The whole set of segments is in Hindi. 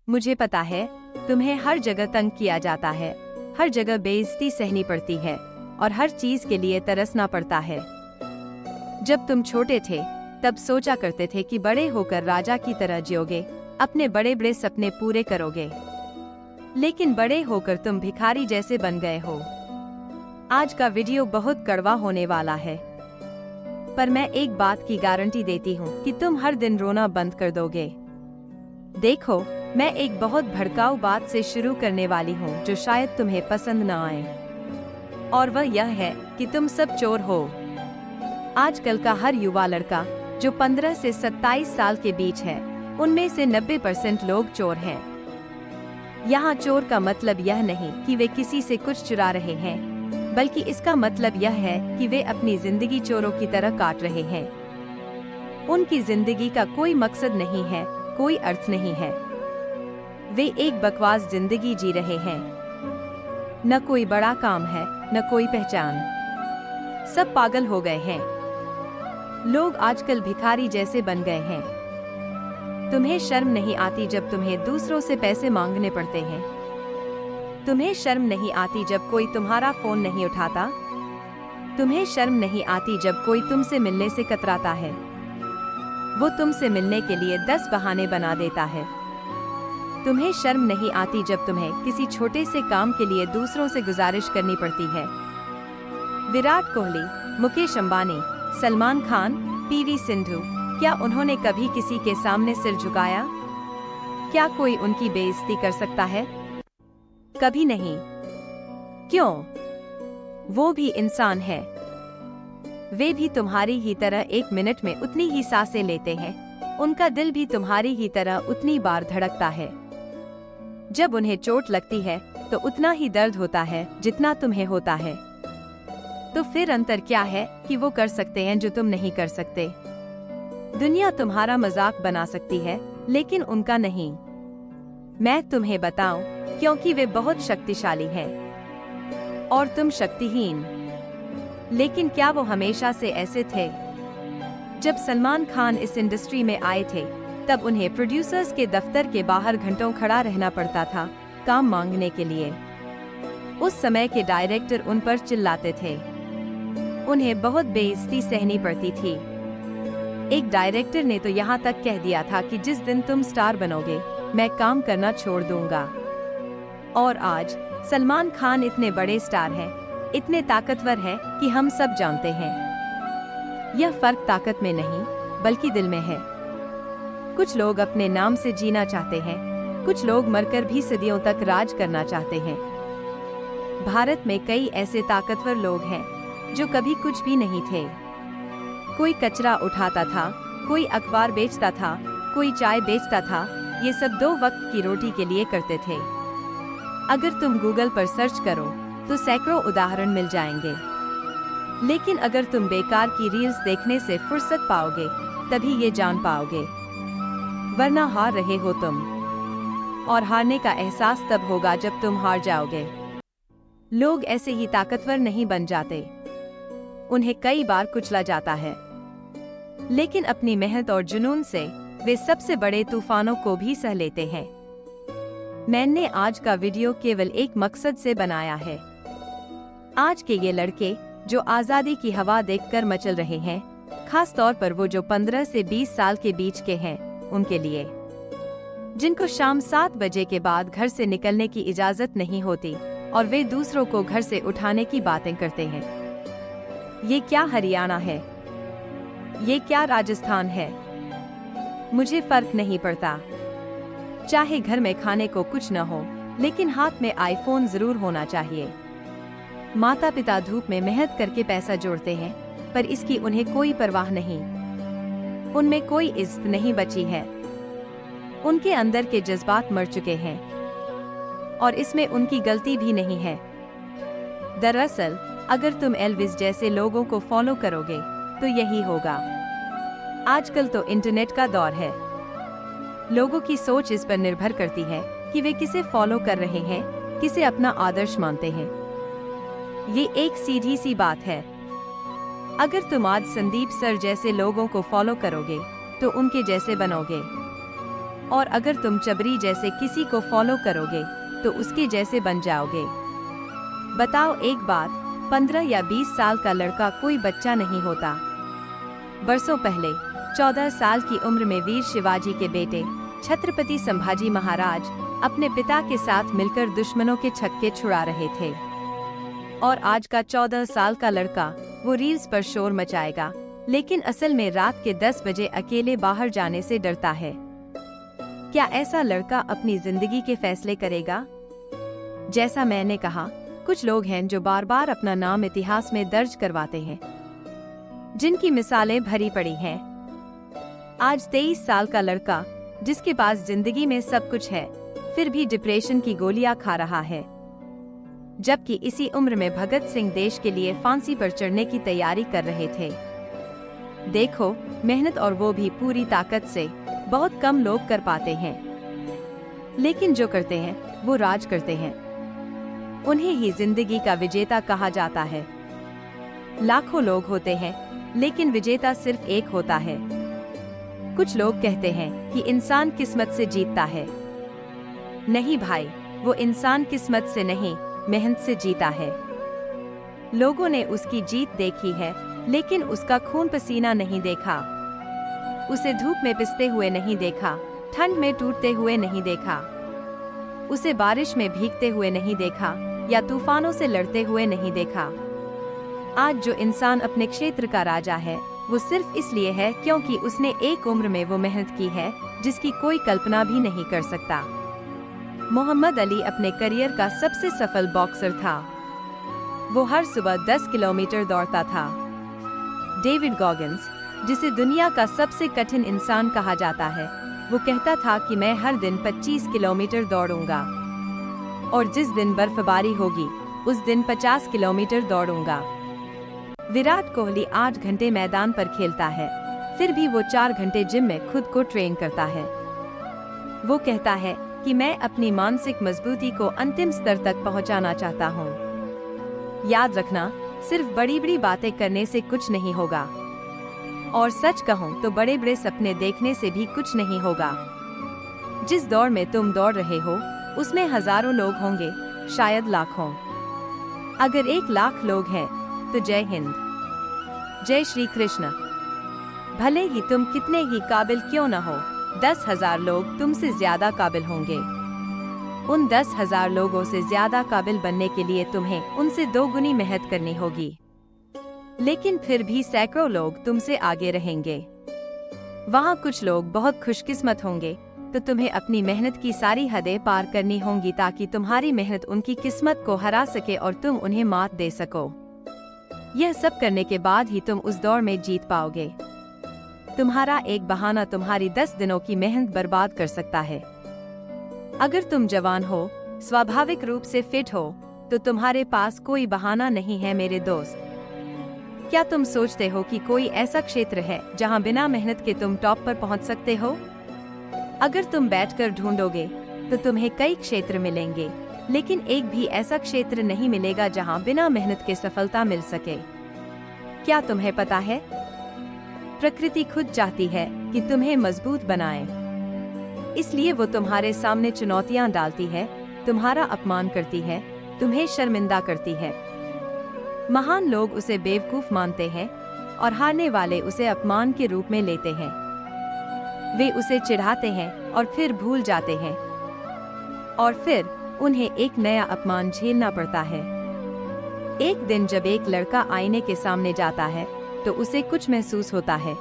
मुझे पता है, तुम्हें हर जगह तंग किया जाता है, हर जगह बेइज्जती सहनी पड़ती है और हर चीज के लिए तरसना पड़ता है। जब तुम छोटे थे तब सोचा करते थे कि बड़े होकर राजा की तरह जियोगे, अपने बड़े बड़े सपने पूरे करोगे। लेकिन बड़े होकर तुम भिखारी जैसे बन गए हो। आज का वीडियो बहुत कड़वा होने वाला है, पर मैं एक बात की गारंटी देती हूँ कि तुम हर दिन रोना बंद कर दोगे। देखो, मैं एक बहुत भड़काऊ बात से शुरू करने वाली हूँ जो शायद तुम्हें पसंद न आए, और वह यह है कि तुम सब चोर हो। आजकल का हर युवा लड़का जो 15 से 27 साल के बीच है, उनमें से 90% लोग चोर हैं। यहाँ चोर का मतलब यह नहीं कि वे किसी से कुछ चुरा रहे हैं, बल्कि इसका मतलब यह है कि वे अपनी जिंदगी चोरों की तरह काट रहे हैं। उनकी जिंदगी का कोई मकसद नहीं है, कोई अर्थ नहीं है। वे एक बकवास जिंदगी जी रहे हैं। न कोई बड़ा काम है, न कोई पहचान। सब पागल हो गए हैं। लोग आजकल भिखारी जैसे बन गए हैं। तुम्हें शर्म नहीं आती जब तुम्हें दूसरों से पैसे मांगने पड़ते हैं? तुम्हें शर्म नहीं आती जब कोई तुम्हारा फोन नहीं उठाता? तुम्हें शर्म नहीं आती जब कोई तुमसे मिलने से कतराता है? वो तुमसे मिलने के लिए 10 बहाने बना देता है। तुम्हें शर्म नहीं आती जब तुम्हें किसी छोटे से काम के लिए दूसरों से गुजारिश करनी पड़ती है? विराट कोहली, मुकेश अंबानी, सलमान खान, पीवी सिंधु, क्या उन्होंने कभी किसी के सामने सिर झुकाया? क्या कोई उनकी बेइज्जती कर सकता है? कभी नहीं। क्यों? वो भी इंसान है। वे भी तुम्हारी ही तरह 1 मिनट में उतनी ही सांसें लेते हैं। उनका दिल भी तुम्हारी ही तरह उतनी बार धड़कता है। जब उन्हें चोट लगती है तो उतना ही दर्द होता है जितना तुम्हें होता है। तो फिर अंतर क्या है कि वो कर सकते हैं जो तुम नहीं कर सकते? दुनिया तुम्हारा मजाक बना सकती है, लेकिन उनका नहीं। मैं तुम्हें बताऊं, क्योंकि वे बहुत शक्तिशाली हैं और तुम शक्तिहीन। लेकिन क्या वो हमेशा से ऐसे थे? जब सलमान खान इस इंडस्ट्री में आए थे, तब उन्हें प्रोड्यूसर्स के दफ्तर के बाहर घंटों खड़ा रहना पड़ता था काम मांगने के लिए। उस समय के डायरेक्टर उन पर चिल्लाते थे। उन्हें बहुत बेइज्जती सहनी पड़ती थी। एक डायरेक्टर ने तो यहाँ तक कह दिया था कि जिस दिन तुम स्टार बनोगे, मैं काम करना छोड़ दूंगा। और आज सलमान खान इतने बड़े स्टार हैं, इतने ताकतवर हैं कि हम सब जानते हैं। यह फर्क ताकत में नहीं, बल्कि दिल में है। कुछ लोग अपने नाम से जीना चाहते हैं, कुछ लोग मरकर भी सदियों तक राज करना चाहते हैं। भारत में कई ऐसे ताकतवर लोग हैं जो कभी कुछ भी नहीं थे। कोई कचरा उठाता था, कोई अखबार बेचता था, कोई चाय बेचता था। ये सब 2 वक्त की रोटी के लिए करते थे। अगर तुम गूगल पर सर्च करो तो सैकड़ों उदाहरण मिल जाएंगे। लेकिन अगर तुम बेकार की रील्स देखने से फुर्सत पाओगे, तभी ये जान पाओगे, वरना हार रहे हो तुम। और हारने का एहसास तब होगा जब तुम हार जाओगे। लोग ऐसे ही ताकतवर नहीं बन जाते। उन्हें कई बार कुचला जाता है, लेकिन अपनी मेहनत और जुनून से वे सबसे बड़े तूफानों को भी सह लेते हैं। मैंने आज का वीडियो केवल एक मकसद से बनाया है। आज के ये लड़के जो आजादी की हवा देखकर मचल रहे हैं, खास तौर पर वो जो 15 से 20 साल के बीच के हैं, उनके लिए, जिनको शाम 7 बजे के बाद घर से निकलने की इजाजत नहीं होती और वे दूसरों को घर से उठाने की बातें करते हैं। ये क्या हरियाणा है? ये क्या राजस्थान है? मुझे फर्क नहीं पड़ता। चाहे घर में खाने को कुछ न हो, लेकिन हाथ में आईफोन जरूर होना चाहिए। माता पिता धूप में मेहनत करके पैसा जोड़ते हैं, पर इसकी उन्हें कोई परवाह नहीं। उनमें कोई इज्जत नहीं बची है। उनके अंदर के जज्बात मर चुके हैं और इसमें उनकी गलती भी नहीं है। दरअसल अगर तुम एल्विस जैसे लोगों को फॉलो करोगे तो यही होगा। आजकल तो इंटरनेट का दौर है। लोगों की सोच इस पर निर्भर करती है कि वे किसे फॉलो कर रहे हैं, किसे अपना आदर्श मानते हैं। ये एक सीधी सी बात है। अगर तुम आज संदीप सर जैसे लोगों को फॉलो करोगे तो उनके जैसे बनोगे। और अगर तुम चबरी जैसे किसी को फॉलो करोगे तो उसके जैसे बन जाओगे। बताओ एक बात, 15 या 20 साल का लड़का कोई बच्चा नहीं होता। बरसों पहले 14 साल की उम्र में वीर शिवाजी के बेटे छत्रपति संभाजी महाराज अपने पिता के साथ मिलकर दुश्मनों के छक्के छुड़ा रहे थे। और आज का 14 साल का लड़का वो रील्स पर शोर मचाएगा, लेकिन असल में रात के 10 बजे अकेले बाहर जाने से डरता है। क्या ऐसा लड़का अपनी जिंदगी के फैसले करेगा? जैसा मैंने कहा, कुछ लोग हैं जो बार बार अपना नाम इतिहास में दर्ज करवाते हैं, जिनकी मिसालें भरी पड़ी हैं। आज 23 साल का लड़का जिसके पास जिंदगी में सब कुछ है, फिर भी डिप्रेशन की गोलियां खा रहा है, जबकि इसी उम्र में भगत सिंह देश के लिए फांसी पर चढ़ने की तैयारी कर रहे थे। देखो, मेहनत और वो भी पूरी ताकत से बहुत कम लोग कर पाते हैं, लेकिन जो करते हैं वो राज करते हैं। उन्हें ही जिंदगी का विजेता कहा जाता है। लाखों लोग होते हैं, लेकिन विजेता सिर्फ एक होता है। कुछ लोग कहते हैं कि इंसान किस्मत से जीतता है। नहीं भाई, वो इंसान किस्मत से नहीं, मेहनत से जीता है। लोगों ने उसकी जीत देखी है, लेकिन उसका खून पसीना नहीं देखा। उसे धूप में पिसते हुए नहीं देखा, ठंड में टूटते हुए नहीं देखा, उसे बारिश में भीगते हुए नहीं देखा, या तूफानों से लड़ते हुए नहीं देखा। आज जो इंसान अपने क्षेत्र का राजा है, वो सिर्फ इसलिए है क्योंकि उसने एक उम्र में वो मेहनत की है जिसकी कोई कल्पना भी नहीं कर सकता। मोहम्मद अली अपने करियर का सबसे सफल बॉक्सर था। वो हर सुबह 10 किलोमीटर दौड़ता था। डेविड गॉगिन्स, जिसे दुनिया का सबसे कठिन इंसान कहा जाता है, वो कहता था कि मैं हर दिन 25 किलोमीटर दौड़ूंगा, और जिस दिन बर्फबारी होगी उस दिन 50 किलोमीटर दौड़ूंगा। विराट कोहली 8 घंटे मैदान पर खेलता है, फिर भी वो 4 घंटे जिम में खुद को ट्रेन करता है। वो कहता है कि मैं अपनी मानसिक मजबूती को अंतिम स्तर तक पहुंचाना चाहता हूं। याद रखना, सिर्फ बड़ी बड़ी बातें करने से कुछ नहीं होगा, और सच कहूं तो बड़े बड़े सपने देखने से भी कुछ नहीं होगा। जिस दौड़ में तुम दौड़ रहे हो, उसमें हजारों लोग होंगे, शायद लाखों। अगर 1 लाख लोग हैं तो जय हिंद, जय श्री कृष्ण। भले ही तुम कितने ही काबिल क्यों न हो, 10,000 लोग तुमसे ज्यादा काबिल होंगे। उन 10,000 लोगों से ज्यादा काबिल बनने के लिए तुम्हें उनसे 2 गुनी मेहनत करनी होगी, लेकिन फिर भी सैकड़ों लोग तुमसे आगे रहेंगे। वहाँ कुछ लोग बहुत खुशकिस्मत होंगे, तो तुम्हें अपनी मेहनत की सारी हदें पार करनी होंगी ताकि तुम्हारी मेहनत उनकी किस्मत को हरा सके और तुम उन्हें मात दे सको। यह सब करने के बाद ही तुम उस दौड़ में जीत पाओगे। तुम्हारा एक बहाना तुम्हारी 10 दिनों की मेहनत बर्बाद कर सकता है। अगर तुम जवान हो, स्वाभाविक रूप से फिट हो, तो तुम्हारे पास कोई बहाना नहीं है मेरे दोस्त। क्या तुम सोचते हो कि कोई ऐसा क्षेत्र है जहां बिना मेहनत के तुम टॉप पर पहुंच सकते हो? अगर तुम बैठकर ढूंढोगे तो तुम्हें कई क्षेत्र मिलेंगे, लेकिन एक भी ऐसा क्षेत्र नहीं मिलेगा जहां बिना मेहनत के सफलता मिल सके। क्या तुम्हें पता है, प्रकृति खुद चाहती है कि तुम्हें मजबूत बनाए, इसलिए वो तुम्हारे सामने चुनौतियां डालती है, तुम्हारा अपमान करती है, तुम्हें शर्मिंदा करती है। महान लोग उसे बेवकूफ मानते हैं और हारने वाले उसे अपमान के रूप में लेते हैं। वे उसे चिढ़ाते हैं और फिर भूल जाते हैं, और फिर उन्हें एक नया अपमान झेलना पड़ता है। एक दिन जब एक लड़का आईने के सामने जाता है तो उसे कुछ महसूस होता है।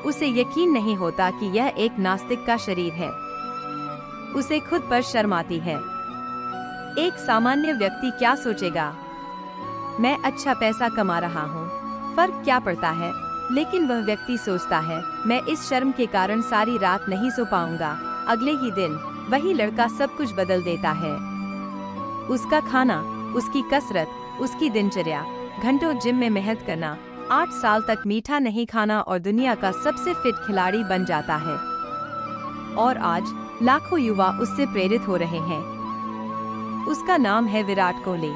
उसे यकीन नहीं होता कि यह एक नास्तिक का शरीर है। उसे खुद पर शर्म आती है। एक सामान्य व्यक्ति क्या सोचेगा? मैं अच्छा पैसा कमा रहा हूँ, फर्क क्या पड़ता है? लेकिन वह व्यक्ति सोचता है, मैं इस शर्म के कारण सारी रात नहीं सो पाऊंगा। अगले ही दिन वही लड़का सब कुछ बदल देता है। उसका खाना, उसकी कसरत, उसकी दिनचर्या, घंटों जिम में मेहनत करना, 8 साल तक मीठा नहीं खाना और दुनिया का सबसे फिट खिलाड़ी बन जाता है। और आज लाखों युवा उससे प्रेरित हो रहे हैं। उसका नाम है विराट कोहली।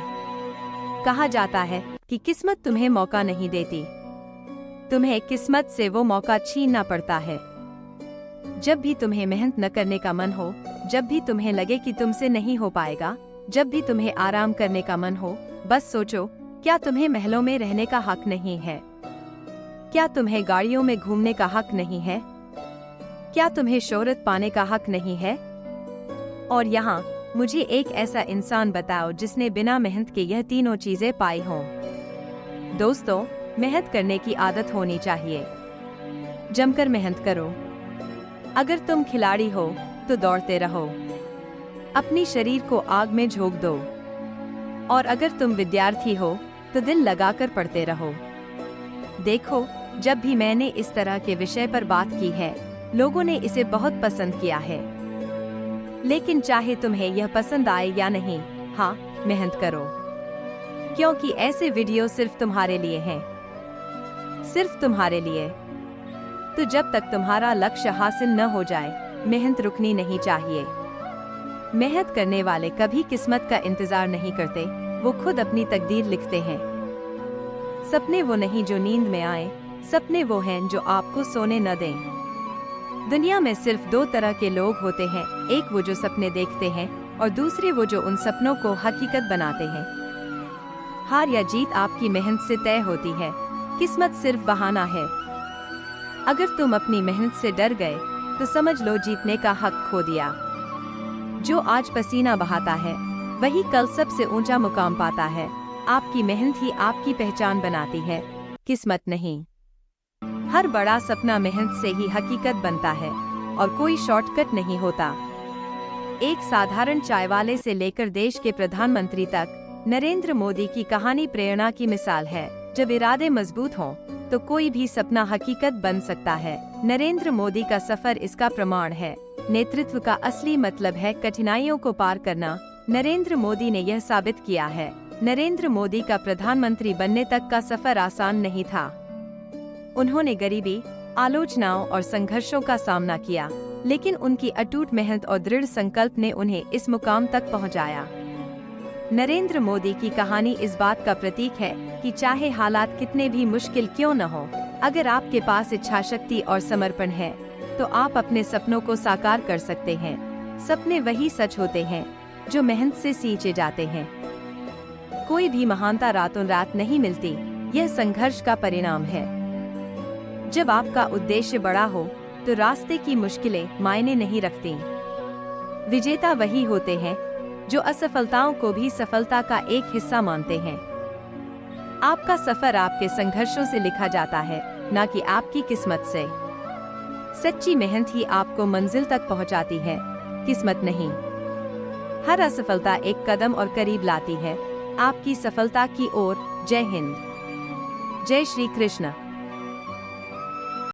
कहा जाता है कि किस्मत तुम्हें मौका नहीं देती, तुम्हें किस्मत से वो मौका छीनना पड़ता है। जब भी तुम्हें मेहनत न करने का मन हो, जब भी तुम्हें लगे कि तुमसे नहीं हो पाएगा, जब भी तुम्हें आराम करने का मन हो, बस सोचो, क्या तुम्हें महलों में रहने का हक नहीं है? क्या तुम्हें गाड़ियों में घूमने का हक नहीं है? क्या तुम्हें शोहरत पाने का हक नहीं है? और यहाँ मुझे एक ऐसा इंसान बताओ जिसने बिना मेहनत के यह तीनों चीजें पाई हों। दोस्तों, मेहनत करने की आदत होनी चाहिए। जमकर मेहनत करो। अगर तुम खिलाड़ी हो तो दौड़ते रहो, अपनी शरीर को आग में झोंक दो। और अगर तुम विद्यार्थी हो तो दिल लगाकर पढ़ते रहो। देखो, जब भी मैंने इस तरह के विषय पर बात की है, लोगों ने इसे बहुत पसंद किया है। लेकिन चाहे तुम्हें यह पसंद आए या नहीं, हाँ, मेहनत करो, क्योंकि ऐसे वीडियो सिर्फ तुम्हारे लिए हैं, सिर्फ तुम्हारे लिए। तो जब तक तुम्हारा लक्ष्य हासिल न हो जाए, मेहनत रुकनी नहीं चाहिए। मेहनत करने वाले कभी किस्मत का इंतजार नहीं करते, वो खुद अपनी तकदीर लिखते हैं। सपने वो नहीं जो नींद में आए, सपने वो हैं जो आपको सोने न दें। दुनिया में सिर्फ दो तरह के लोग होते हैं, एक वो जो सपने देखते हैं और दूसरे वो जो उन सपनों को हकीकत बनाते हैं। हार या जीत आपकी मेहनत से तय होती है, किस्मत सिर्फ बहाना है। अगर तुम अपनी मेहनत से डर गए तो समझ लो जीतने का हक खो दिया। जो आज पसीना बहाता है वही कल सबसे ऊंचा मुकाम पाता है। आपकी मेहनत ही आपकी पहचान बनाती है, किस्मत नहीं। हर बड़ा सपना मेहनत से ही हकीकत बनता है और कोई शॉर्टकट नहीं होता। एक साधारण चाय वाले से लेकर देश के प्रधानमंत्री तक, नरेंद्र मोदी की कहानी प्रेरणा की मिसाल है। जब इरादे मजबूत हों तो कोई भी सपना हकीकत बन सकता है। नरेंद्र मोदी का सफर इसका प्रमाण है। नेतृत्व का असली मतलब है कठिनाइयों को पार करना। नरेंद्र मोदी ने यह साबित किया है। नरेंद्र मोदी का प्रधानमंत्री बनने तक का सफर आसान नहीं था। उन्होंने गरीबी, आलोचनाओं और संघर्षों का सामना किया, लेकिन उनकी अटूट मेहनत और दृढ़ संकल्प ने उन्हें इस मुकाम तक पहुंचाया। नरेंद्र मोदी की कहानी इस बात का प्रतीक है कि चाहे हालात कितने भी मुश्किल क्यों न हो, अगर आपके पास इच्छा शक्ति और समर्पण है तो आप अपने सपनों को साकार कर सकते हैं। सपने वही सच होते हैं जो मेहनत से सींचे जाते हैं। कोई भी महानता रातों रात नहीं मिलती, यह संघर्ष का परिणाम है। जब आपका उद्देश्य बड़ा हो तो रास्ते की मुश्किलें मायने नहीं रखती। विजेता वही होते हैं जो असफलताओं को भी सफलता का एक हिस्सा मानते हैं। आपका सफर आपके संघर्षों से लिखा जाता है, न कि आपकी किस्मत से। सच्ची मेहनत ही आपको मंजिल तक पहुंचाती है, किस्मत नहीं। हर असफलता एक कदम और करीब लाती है आपकी सफलता की ओर। जय हिंद, जय श्री कृष्ण।